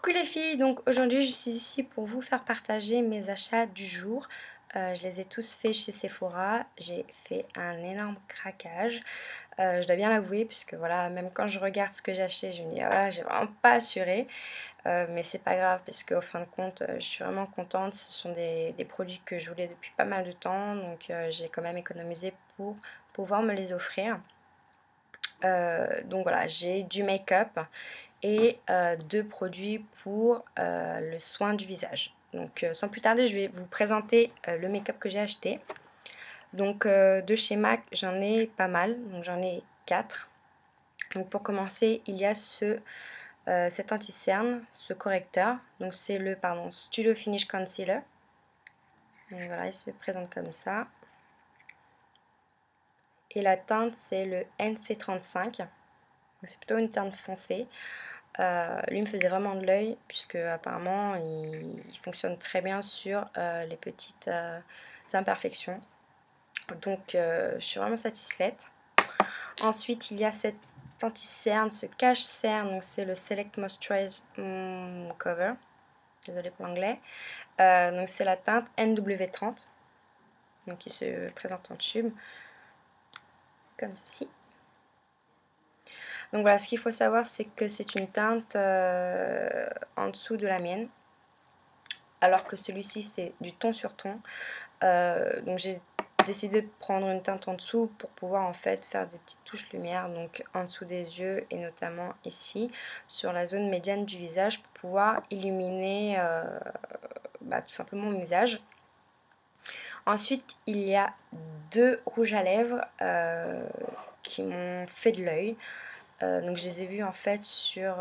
Coucou les filles, donc aujourd'hui je suis ici pour vous faire partager mes achats du jour. Je les ai tous faits chez Sephora, j'ai fait un énorme craquage. Je dois bien l'avouer puisque voilà, même quand je regarde ce que j'ai acheté, je me dis voilà, j'ai vraiment pas assuré. Mais c'est pas grave parce qu'au fin de compte, je suis vraiment contente. Ce sont des produits que je voulais depuis pas mal de temps, donc j'ai quand même économisé pour pouvoir me les offrir. Donc voilà, j'ai du make-up et deux produits pour le soin du visage. Donc sans plus tarder, je vais vous présenter le make-up que j'ai acheté. Donc de chez MAC, j'en ai pas mal, donc j'en ai 4. Donc pour commencer, il y a cet anti-cerne, ce correcteur. Donc c'est le Studio Finish Concealer. Donc voilà, il se présente comme ça. Et la teinte, c'est le NC35. C'est plutôt une teinte foncée. Lui me faisait vraiment de l'œil puisque apparemment il fonctionne très bien sur les petites imperfections. Donc je suis vraiment satisfaite. Ensuite il y a cet anti-cerne, ce cache-cerne, donc c'est le Select Moisturize Cover. Désolée pour l'anglais. Donc c'est la teinte NW30. Donc il se présente en tube. Comme ceci. Donc voilà, ce qu'il faut savoir, c'est que c'est une teinte en dessous de la mienne, alors que celui-ci c'est du ton sur ton. Donc j'ai décidé de prendre une teinte en dessous pour pouvoir en fait faire des petites touches lumière, donc en dessous des yeux et notamment ici sur la zone médiane du visage pour pouvoir illuminer tout simplement mon visage. Ensuite, il y a deux rouges à lèvres qui m'ont fait de l'œil. Donc je les ai vus en fait sur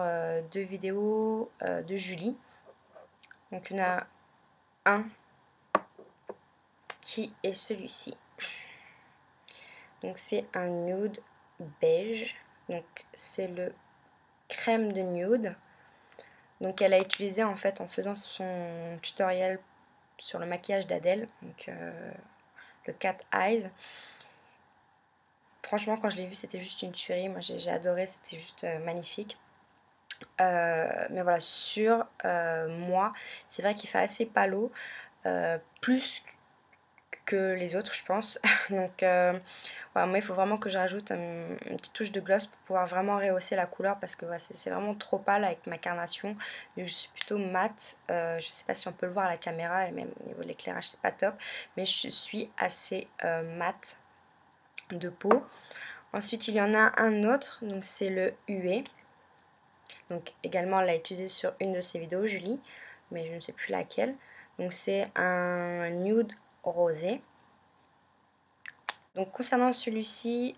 deux vidéos de Julie. Donc il y en a un qui est celui-ci. Donc c'est un nude beige. Donc c'est le crème de nude. Donc elle a utilisé en fait en faisant son tutoriel sur le maquillage d'Adèle. Donc le Cat Eyes. Franchement, quand je l'ai vu, c'était juste une tuerie. Moi, j'ai adoré, c'était juste magnifique. Mais voilà, sur moi, c'est vrai qu'il fait assez palo, plus que les autres, je pense. Donc, voilà, moi, il faut vraiment que je rajoute une petite touche de gloss pour pouvoir vraiment rehausser la couleur parce que voilà, c'est vraiment trop pâle avec ma carnation. Je suis plutôt mat. Je sais pas si on peut le voir à la caméra et même au niveau de l'éclairage, c'est pas top. Mais je suis assez mat de peau. Ensuite il y en a un autre, donc c'est le Huée. Donc également elle l'a utilisé sur une de ses vidéos, Julie, mais je ne sais plus laquelle. Donc c'est un nude rosé. Donc concernant celui-ci,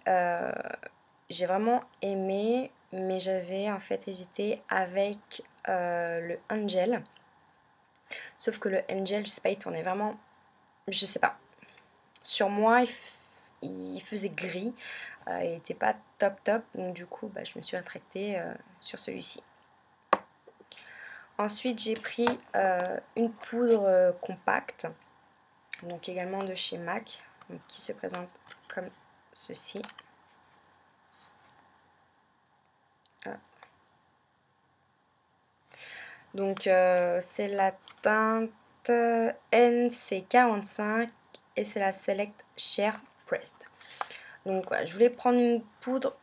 j'ai vraiment aimé, mais j'avais en fait hésité avec le Angel. Sauf que le Angel, je sais pas, il tournait vraiment, je sais pas. Sur moi, il faisait gris. Il n'était pas top, donc du coup je me suis attractée sur celui-ci. Ensuite j'ai pris une poudre compacte, donc également de chez MAC, donc, qui se présente comme ceci. Donc c'est la teinte NC45 et c'est la Select Sheer Pressed. Donc voilà, je voulais prendre une poudre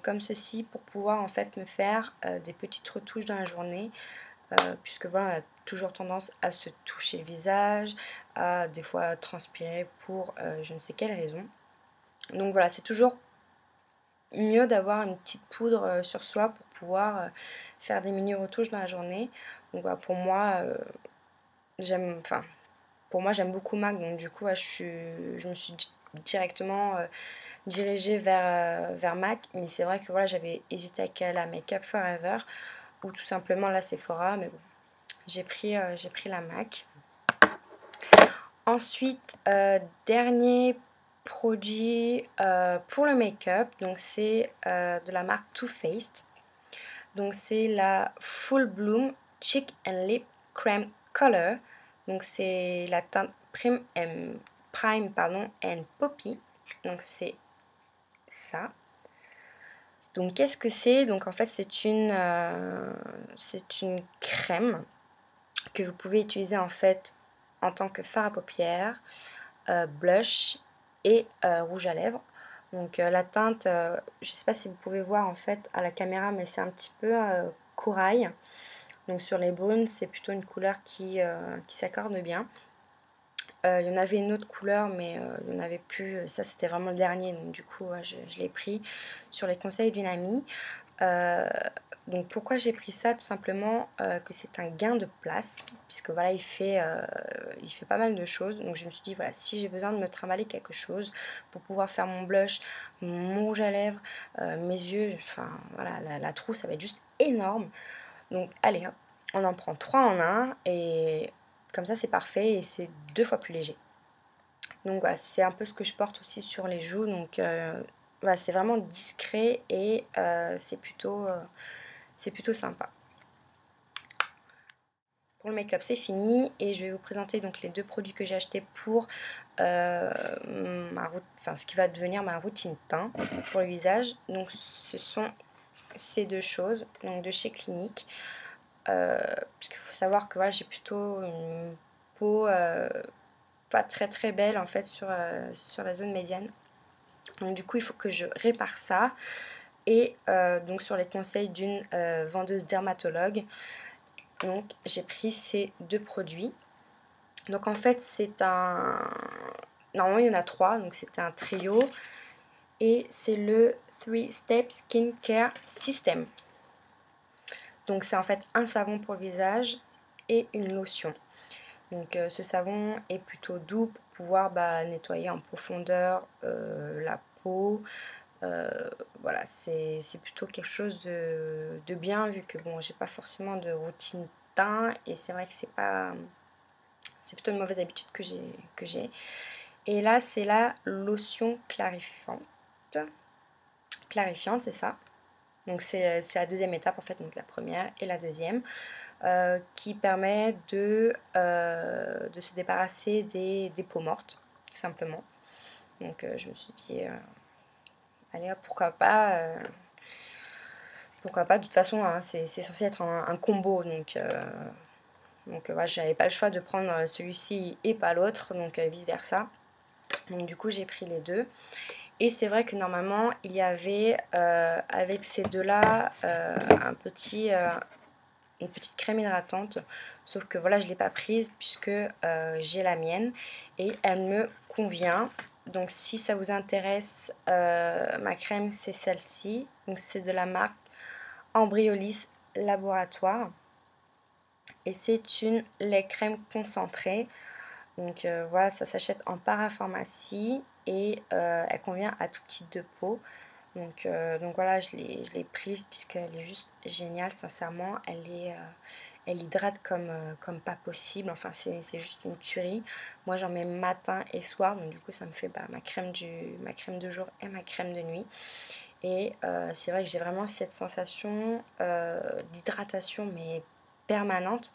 comme ceci pour pouvoir en fait me faire des petites retouches dans la journée. Puisque voilà, on a toujours tendance à se toucher le visage, à des fois transpirer pour je ne sais quelle raison. Donc voilà, c'est toujours mieux d'avoir une petite poudre sur soi pour pouvoir faire des mini retouches dans la journée. Donc voilà, pour moi, j'aime beaucoup MAC, donc du coup je me suis directement dirigée vers MAC, mais c'est vrai que voilà, j'avais hésité avec la Make Up Forever ou tout simplement la Sephora, mais bon, j'ai pris la MAC. Ensuite, dernier produit pour le make-up, donc c'est de la marque Too Faced. Donc c'est la Full Bloom Cheek and Lip Creme Color. Donc c'est la teinte Prime and Poppy. Donc c'est ça. Donc qu'est-ce que c'est? Donc en fait c'est une crème que vous pouvez utiliser en fait en tant que fard à paupières, blush et rouge à lèvres. Donc la teinte, je ne sais pas si vous pouvez voir en fait à la caméra, mais c'est un petit peu corail. Donc sur les brunes, c'est plutôt une couleur qui s'accorde bien. Il y en avait une autre couleur, mais il n'y en avait plus. Ça, c'était vraiment le dernier, donc du coup, ouais, je l'ai pris sur les conseils d'une amie. Donc pourquoi j'ai pris ça? Tout simplement que c'est un gain de place, puisque voilà, il fait pas mal de choses. Donc je me suis dit, voilà, si j'ai besoin de me trimballer quelque chose pour pouvoir faire mon blush, mon rouge à lèvres, mes yeux, enfin voilà, la trousse, ça va être juste énorme. Donc allez, hop, on en prend 3 en un, et comme ça c'est parfait, et c'est 2 fois plus léger. Donc voilà, c'est un peu ce que je porte aussi sur les joues. Donc voilà, c'est vraiment discret et c'est plutôt sympa. Pour le make-up, c'est fini et je vais vous présenter donc les deux produits que j'ai achetés pour ce qui va devenir ma routine teint pour le visage. Donc ce sont ces deux choses, donc de chez Clinique. Parce qu'il faut savoir que voilà, j'ai plutôt une peau pas très très belle en fait sur la zone médiane. Donc du coup il faut que je répare ça. Et donc sur les conseils d'une vendeuse dermatologue, donc j'ai pris ces deux produits. Donc en fait c'est un... Normalement il y en a 3, donc c'était un trio. Et c'est le 3 Step Skin Care System. Donc c'est en fait un savon pour le visage et une lotion. Donc ce savon est plutôt doux pour pouvoir nettoyer en profondeur la peau. Voilà, c'est plutôt quelque chose de bien, vu que bon, j'ai pas forcément de routine teint, et c'est vrai que c'est plutôt une mauvaise habitude que j'ai. Et là c'est la lotion clarifiante, c'est ça. Donc c'est la deuxième étape en fait, donc la première et la deuxième, qui permet de se débarrasser des peaux mortes, tout simplement. Donc je me suis dit, allez hop, pourquoi pas. Pourquoi pas, de toute façon, hein, c'est censé être un combo, donc voilà, j'avais pas le choix de prendre celui-ci et pas l'autre, donc vice versa. Donc du coup j'ai pris les deux. Et c'est vrai que normalement il y avait avec ces deux-là une petite crème hydratante, sauf que voilà, je ne l'ai pas prise puisque j'ai la mienne et elle me convient. Donc si ça vous intéresse, ma crème c'est celle-ci, donc c'est de la marque Embryolisse Laboratoire, et c'est une lait crème concentrée. Donc voilà, ça s'achète en parapharmacie et elle convient à tout type de peau. Donc voilà, je l'ai prise puisqu'elle est juste géniale, sincèrement. Elle hydrate comme pas possible, enfin c'est juste une tuerie. Moi j'en mets matin et soir, donc du coup ça me fait ma crème de jour et ma crème de nuit. Et c'est vrai que j'ai vraiment cette sensation d'hydratation mais permanente.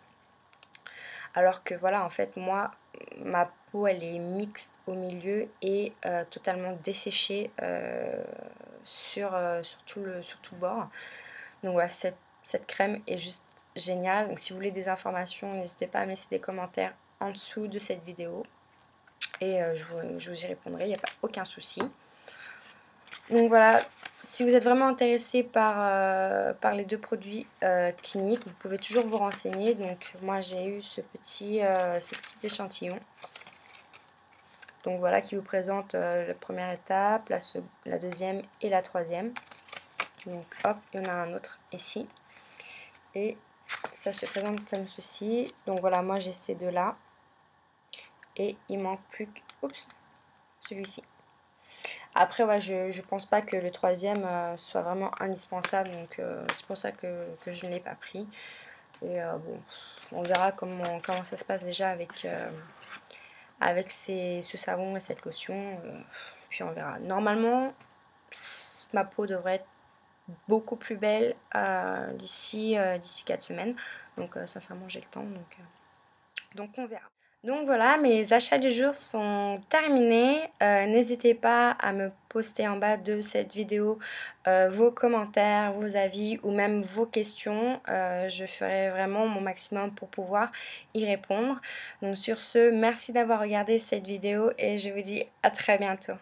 Alors que voilà, en fait moi ma peau elle est mixte au milieu et totalement desséchée sur tout le bord. Donc voilà, cette crème est juste géniale. Donc si vous voulez des informations, n'hésitez pas à me laisser des commentaires en dessous de cette vidéo. Et je vous y répondrai, il n'y a pas aucun souci. Donc voilà, si vous êtes vraiment intéressé par les deux produits Clinique, vous pouvez toujours vous renseigner. Donc moi j'ai eu ce petit échantillon. Donc voilà, qui vous présente la première étape, la deuxième et la troisième. Donc hop, il y en a un autre ici. Et ça se présente comme ceci. Donc voilà, moi j'ai ces deux-là. Et il manque plus que celui-ci. Après, ouais, je pense pas que le troisième soit vraiment indispensable. Donc c'est pour ça que je ne l'ai pas pris. Et bon, on verra comment ça se passe déjà avec ce savon et cette lotion. Puis on verra. Normalement, ma peau devrait être beaucoup plus belle d'ici 4 semaines. Donc sincèrement j'ai le temps, donc on verra. Donc voilà, mes achats du jour sont terminés. N'hésitez pas à me poster en bas de cette vidéo vos commentaires, vos avis ou même vos questions. Je ferai vraiment mon maximum pour pouvoir y répondre. Donc sur ce, merci d'avoir regardé cette vidéo et je vous dis à très bientôt.